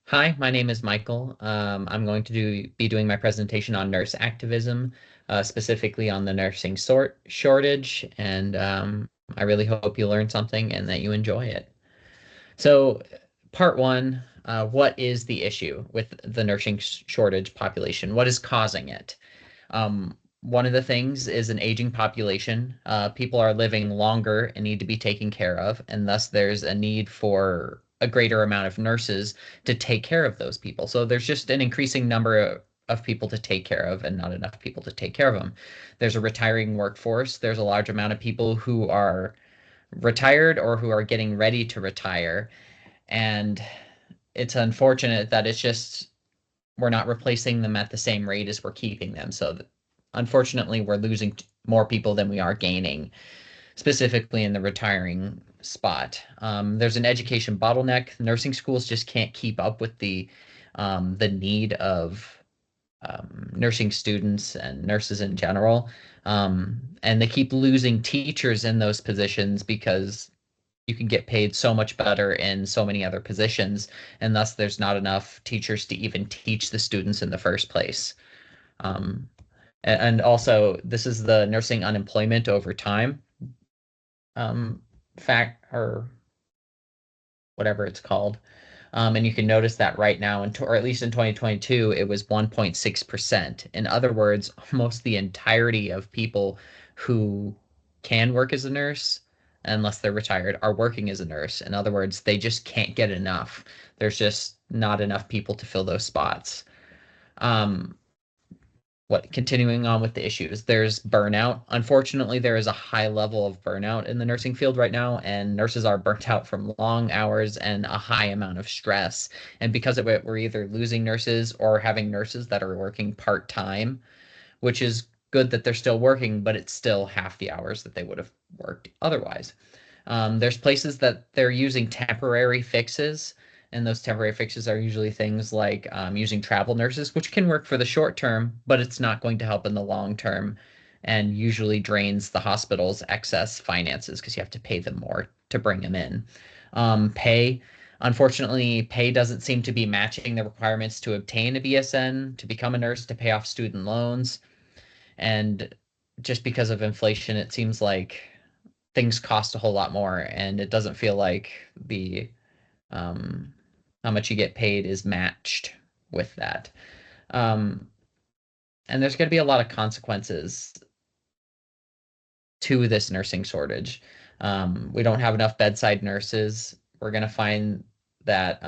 Hi, my name is Michael. I'm going to be doing my presentation on nurse activism, specifically on the nursing shortage, and I really hope you learn something and that you enjoy it. So, part one, what is the issue with the nursing shortage population? What is causing it? One of the things is an aging population. People are living longer and need to be taken care of, and thus there's a need for a greater amount of nurses to take care of those people. So there's just an increasing number of people to take care of and not enough people to take care of them. There's a retiring workforce. There's a large amount of people who are retired or who are getting ready to retire. And it's unfortunate that it's just we're not replacing them at the same rate as we're keeping them. So unfortunately, we're losing more people than we are gaining, specifically in the retiring spot. There's an education bottleneck. Nursing schools just can't keep up with the need of nursing students and nurses in general. And they keep losing teachers in those positions because you can get paid so much better in so many other positions, and thus there's not enough teachers to even teach the students in the first place. Um, and also, this is the nursing unemployment over time um, fact or whatever it's called. And you can notice that right now, or at least in 2022, it was 1.6%. In other words, almost the entirety of people who can work as a nurse, unless they're retired, are working as a nurse. In other words, they just can't get enough. There's just not enough people to fill those spots. Um, Continuing on with the issues, there's burnout. Unfortunately, there is a high level of burnout in the nursing field right now, and nurses are burnt out from long hours and a high amount of stress. And because of it, we're either losing nurses or having nurses that are working part-time, which is good that they're still working, but it's still half the hours that they would have worked otherwise. There's places that they're using temporary fixes, and those temporary fixes are usually things like using travel nurses, which can work for the short term, but it's not going to help in the long term and usually drains the hospital's excess finances because you have to pay them more to bring them in. Pay, unfortunately, pay doesn't seem to be matching the requirements to obtain a BSN, to become a nurse, to pay off student loans. And just because of inflation, it seems like things cost a whole lot more, and it doesn't feel like the um, how much you get paid is matched with that. Um, and there's going to be a lot of consequences to this nursing shortage. We don't have enough bedside nurses. We're going to find that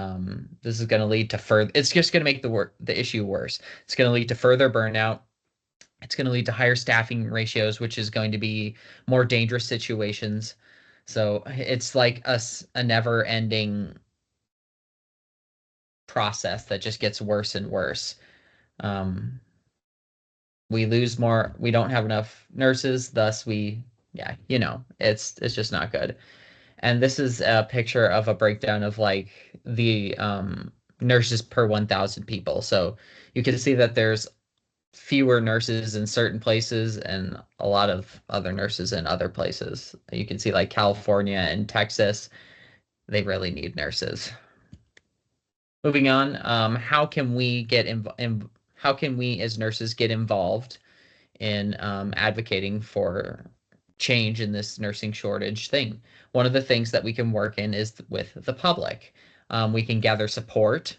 this is going to lead to further. It's just going to make the issue worse. It's going to lead to further burnout. It's going to lead to higher staffing ratios, which is going to be more dangerous situations. So it's like a never-ending process that just gets worse and worse. Um, we lose more. We don't have enough nurses, thus yeah, it's just not good. And this is a picture of a breakdown of like the nurses per 1,000 people. So you can see that there's fewer nurses in certain places and a lot of other nurses in other places. You can see like California and Texas, they really need nurses. Moving on, how can we as nurses get involved in advocating for change in this nursing shortage thing? One of the things that we can work in is with the public. We can gather support,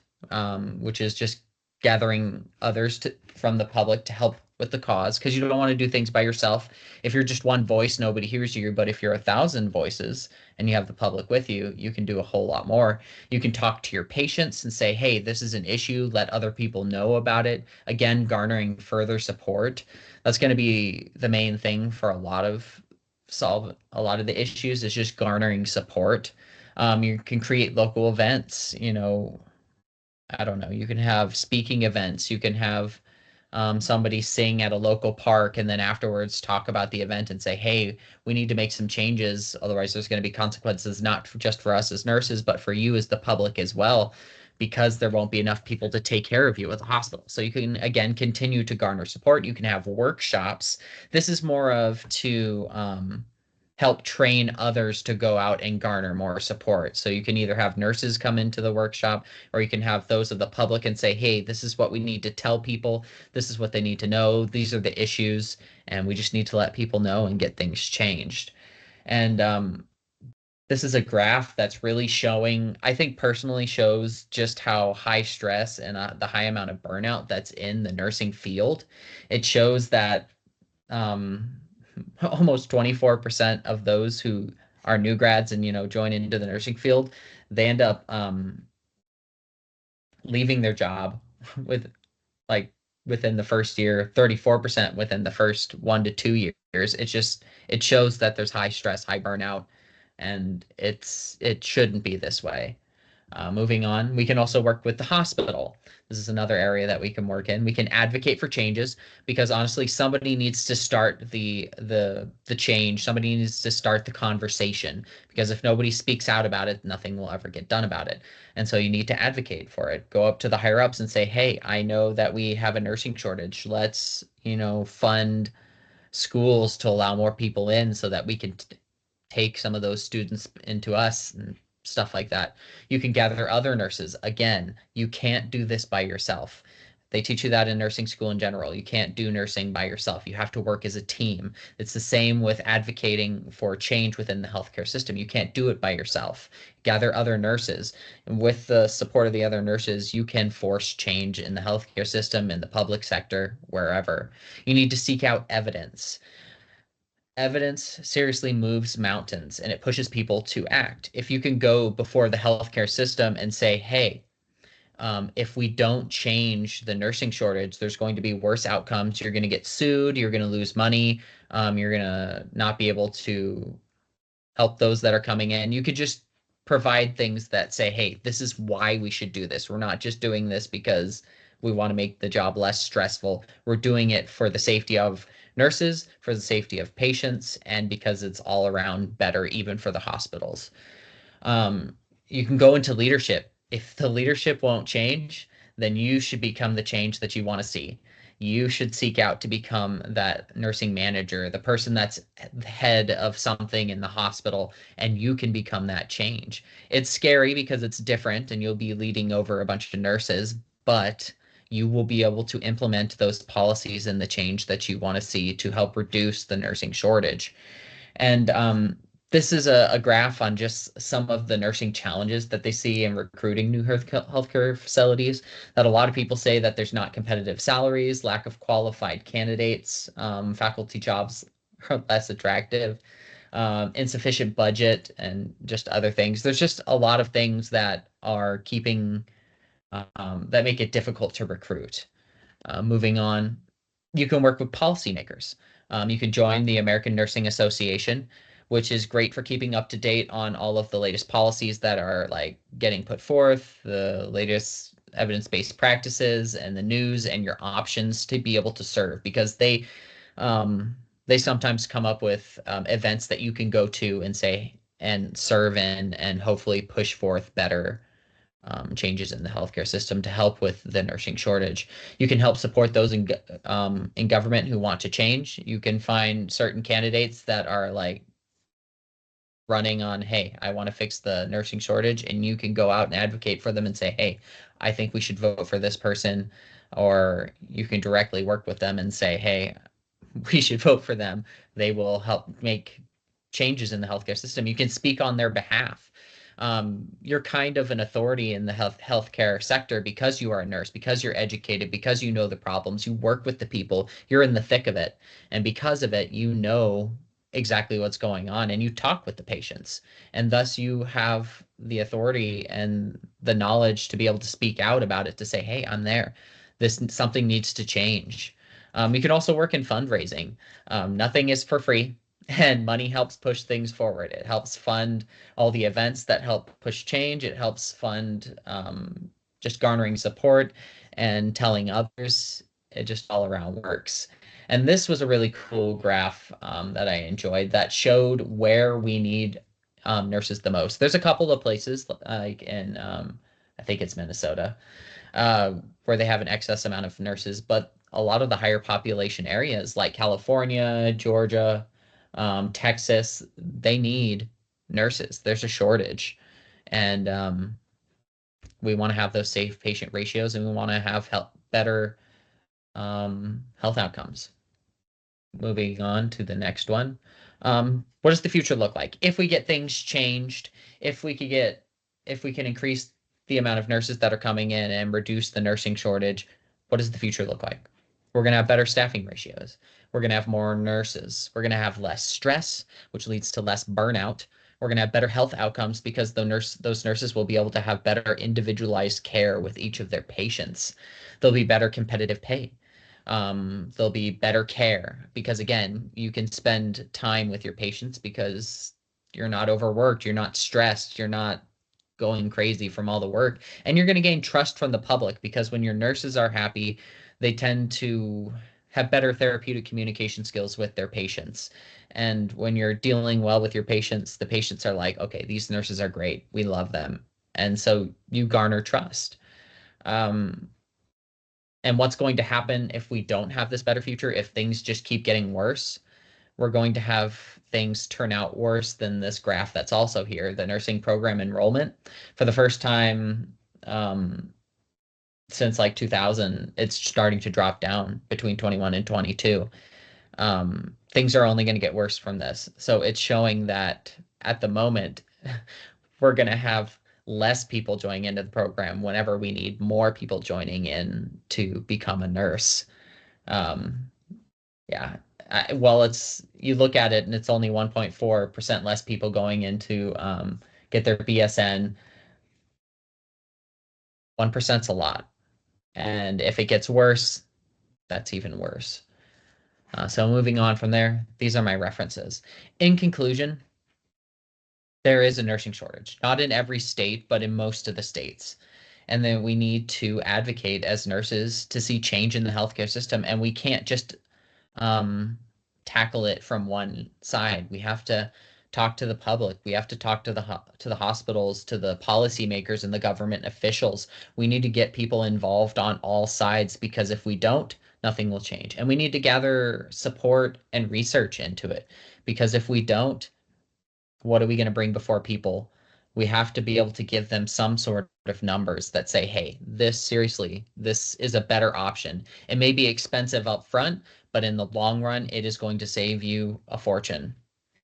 which is just gathering others from the public to help with the cause, because you don't want to do things by yourself. If you're just one voice, nobody hears you. But if you're 1,000 voices and you have the public with you, you can do a whole lot more. You can talk to your patients and say, hey, this is an issue. Let other people know about it. Again, garnering further support. That's going to be the main thing for solve a lot of the issues is just garnering support. You can create local events, I don't know, you can have speaking events, you can have somebody sing at a local park and then afterwards talk about the event and say, hey, we need to make some changes. Otherwise, there's going to be consequences, not just for us as nurses, but for you as the public as well, because there won't be enough people to take care of you at the hospital. So you can, again, continue to garner support. You can have workshops. This is more of to help train others to go out and garner more support. So you can either have nurses come into the workshop, or you can have those of the public and say, hey, this is what we need to tell people. This is what they need to know. These are the issues, and we just need to let people know and get things changed. And this is a graph that's really showing, I think personally shows just how high stress and the high amount of burnout that's in the nursing field. It shows that um, almost 24% of those who are new grads and join into the nursing field, they end up leaving their job with like within the first year, 34% within the first 1 to 2 years. It shows that there's high stress, high burnout, and it shouldn't be this way. Moving on, we can also work with the hospital. This is another area that we can work in. We can advocate for changes because honestly, somebody needs to start the change. Somebody needs to start the conversation because if nobody speaks out about it, nothing will ever get done about it. And so you need to advocate for it. Go up to the higher ups and say, "Hey, I know that we have a nursing shortage. Let's, fund schools to allow more people in so that we can take some of those students into us and stuff like that. You can gather other nurses. Again, you can't do this by yourself. They teach you that in nursing school in general. You can't do nursing by yourself. You have to work as a team. It's the same with advocating for change within the healthcare system. You can't do it by yourself. Gather other nurses. And with the support of the other nurses, you can force change in the healthcare system, in the public sector, wherever. You need to seek out evidence. Evidence seriously moves mountains and it pushes people to act. If you can go before the healthcare system and say, hey, if we don't change the nursing shortage, there's going to be worse outcomes. You're going to get sued, you're going to lose money, you're going to not be able to help those that are coming in. You could just provide things that say, hey, this is why we should do this. We're not just doing this because we want to make the job less stressful. We're doing it for the safety of nurses, for the safety of patients, and because it's all around better, even for the hospitals. You can go into leadership. If the leadership won't change, then you should become the change that you want to see. You should seek out to become that nursing manager, the person that's the head of something in the hospital, and you can become that change. It's scary because it's different and you'll be leading over a bunch of nurses, but you will be able to implement those policies and the change that you want to see to help reduce the nursing shortage. And this is a graph on just some of the nursing challenges that they see in recruiting new healthcare facilities. That a lot of people say that there's not competitive salaries, lack of qualified candidates, faculty jobs are less attractive, insufficient budget, and just other things. There's just a lot of things that are keeping that make it difficult to recruit. Moving on, you can work with policymakers. You can join the American Nursing Association, which is great for keeping up to date on all of the latest policies that are like getting put forth, the latest evidence-based practices and the news and your options to be able to serve because they sometimes come up with events that you can go to and say and serve in and hopefully push forth better changes in the healthcare system to help with the nursing shortage. You can help support those in government who want to change. You can find certain candidates that are like running on, hey, I want to fix the nursing shortage, and you can go out and advocate for them and say, hey, I think we should vote for this person, or you can directly work with them and say, hey, we should vote for them. They will help make changes in the healthcare system. You can speak on their behalf. You're kind of an authority in the healthcare sector because you are a nurse, because you're educated, because you know the problems, you work with the people, you're in the thick of it. And because of it, you know exactly what's going on and you talk with the patients. And thus you have the authority and the knowledge to be able to speak out about it, to say, hey, I'm there. This something needs to change. You can also work in fundraising. Nothing is for free, and money helps push things forward. It helps fund all the events that help push change. It helps fund just garnering support and telling others. It just all around works. And this was a really cool graph that I enjoyed that showed where we need nurses the most. There's a couple of places like in I think it's Minnesota where they have an excess amount of nurses, but a lot of the higher population areas like California, Georgia, Texas, they need nurses. There's a shortage. And we want to have those safe patient ratios and we want to have better health outcomes. Moving on to the next one. What does the future look like? If we get things changed, if we could get, if we can increase the amount of nurses that are coming in and reduce the nursing shortage, what does the future look like? We're going to have better staffing ratios. We're going to have more nurses. We're going to have less stress, which leads to less burnout. We're going to have better health outcomes because those nurses will be able to have better individualized care with each of their patients. There'll be better competitive pay. There'll be better care because again, you can spend time with your patients because you're not overworked, you're not stressed, you're not going crazy from all the work, and you're going to gain trust from the public because when your nurses are happy, they tend to have better therapeutic communication skills with their patients. And when you're dealing well with your patients, the patients are like, okay, these nurses are great. We love them. And so you garner trust. Um, and what's going to happen if we don't have this better future, if things just keep getting worse? We're going to have things turn out worse than this graph that's also here, the nursing program enrollment. For the first time since like 2000, it's starting to drop down between 21 and 22. Things are only going to get worse from this. So it's showing that at the moment, we're going to have less people joining into the program whenever we need more people joining in to become a nurse. Um, yeah. Well, it's you look at it and it's only 1.4% less people going into get their BSN. 1%'s a lot. And if it gets worse, that's even worse. So moving on from there, these are my references. In conclusion, there is a nursing shortage, not in every state, but in most of the states. And then we need to advocate as nurses to see change in the healthcare system. And we can't just um, tackle it from one side. We have to talk to the public. We have to talk to the hospitals, to the policymakers and the government officials. We need to get people involved on all sides because if we don't, nothing will change. And we need to gather support and research into it because if we don't, what are we going to bring before people? We have to be able to give them some sort of numbers that say, hey, this seriously, this is a better option. It may be expensive up front, but in the long run, it is going to save you a fortune.